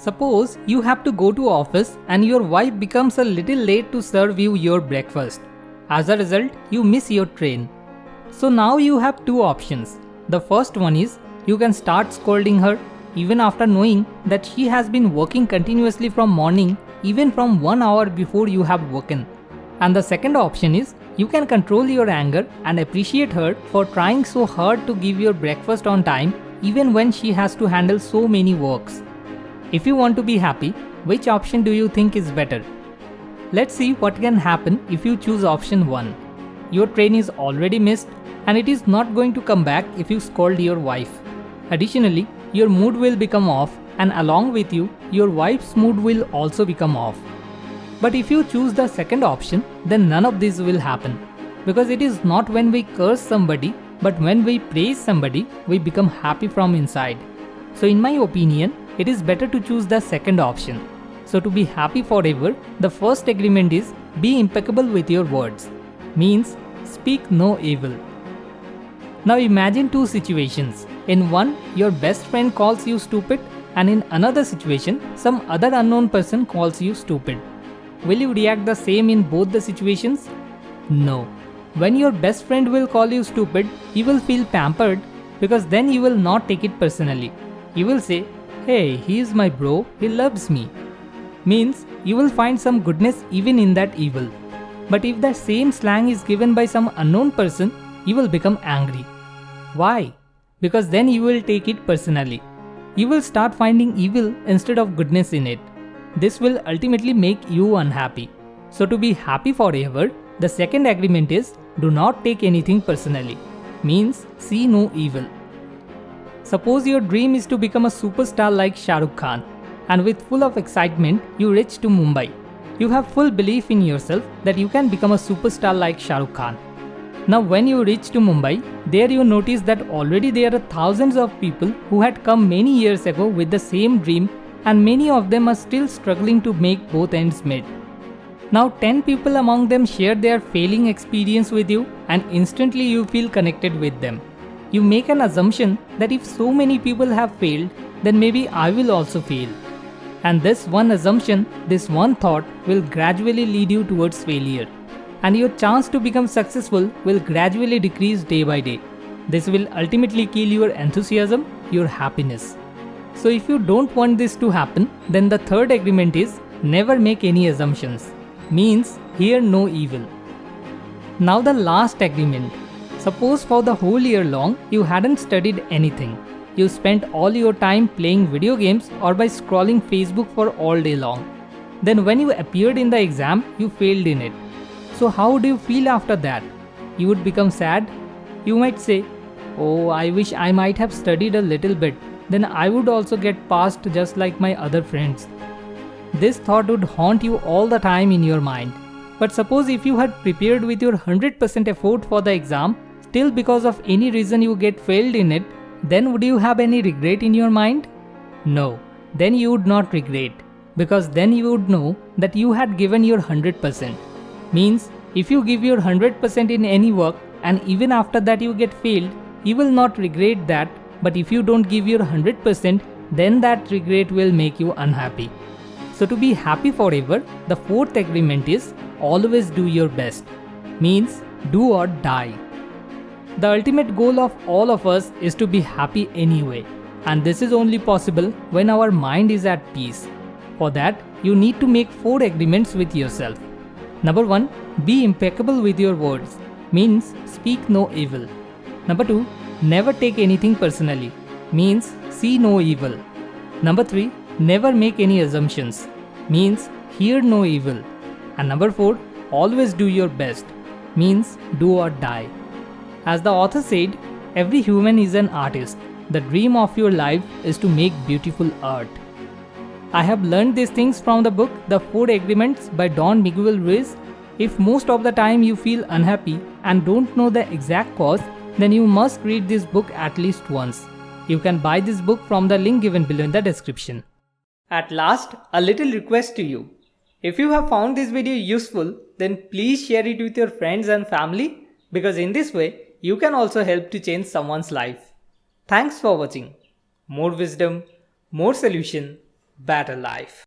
Suppose you have to go to office and your wife becomes a little late to serve you your breakfast. As a result, you miss your train. So now you have two options. The first one is you can start scolding her even after knowing that she has been working continuously from morning, even from 1 hour before you have woken. And the second option is you can control your anger and appreciate her for trying so hard to give your breakfast on time even when she has to handle so many works. If you want to be happy, which option do you think is better? Let's see what can happen if you choose option 1. Your train is already missed and it is not going to come back if you scold your wife. Additionally, your mood will become off and along with you, your wife's mood will also become off. But if you choose the second option, then none of this will happen. Because it is not when we curse somebody, but when we praise somebody, we become happy from inside. So in my opinion, it is better to choose the second option. So to be happy forever, the first agreement is be impeccable with your words. Means speak no evil. Now imagine two situations. In one, your best friend calls you stupid, and in another situation, some other unknown person calls you stupid. Will you react the same in both the situations? No. When your best friend will call you stupid, you will feel pampered because then you will not take it personally. You will say, "Hey, he is my bro, he loves me." Means you will find some goodness even in that evil. But if the same slang is given by some unknown person, you will become angry. Why? Because then you will take it personally. You will start finding evil instead of goodness in it. This will ultimately make you unhappy. So to be happy forever, the second agreement is do not take anything personally. Means see no evil. Suppose your dream is to become a superstar like Shah Rukh Khan, and with full of excitement, you reach to Mumbai. You have full belief in yourself that you can become a superstar like Shah Rukh Khan. Now when you reach to Mumbai, there you notice that already there are thousands of people who had come many years ago with the same dream, and many of them are still struggling to make both ends meet. Now 10 people among them share their failing experience with you, and instantly you feel connected with them. You make an assumption that if so many people have failed, then maybe I will also fail. And this one assumption, this one thought will gradually lead you towards failure. And your chance to become successful will gradually decrease day by day. This will ultimately kill your enthusiasm, your happiness. So if you don't want this to happen, then the third agreement is never make any assumptions. Means hear no evil. Now the last agreement. Suppose for the whole year long you hadn't studied anything. You spent all your time playing video games or by scrolling Facebook for all day long. Then when you appeared in the exam, you failed in it. So how do you feel after that? You would become sad. You might say, "Oh, I wish I might have studied a little bit. Then I would also get passed just like my other friends." This thought would haunt you all the time in your mind. But suppose if you had prepared with your 100% effort for the exam, still because of any reason you get failed in it, then would you have any regret in your mind? No, then you would not regret. Because then you would know that you had given your 100%. Means if you give your 100% in any work and even after that you get failed, you will not regret that. But if you don't give your 100%, then that regret will make you unhappy. So to be happy forever, the fourth agreement is always do your best. Means do or die. The ultimate goal of all of us is to be happy anyway. And this is only possible when our mind is at peace. For that, you need to make 4 agreements with yourself. Number 1, be impeccable with your words. Means speak no evil. Number 2, never take anything personally. Means see no evil. Number 3, never make any assumptions. Means hear no evil. And number 4, always do your best. Means do or die. As the author said, every human is an artist. The dream of your life is to make beautiful art. I have learned these things from the book The 4 Agreements by Don Miguel Ruiz. If most of the time you feel unhappy and don't know the exact cause, then you must read this book at least once. You can buy this book from the link given below in the description. At last, a little request to you. If you have found this video useful, then please share it with your friends and family, because in this way, you can also help to change someone's life. Thanks for watching. More wisdom, more solution. better life.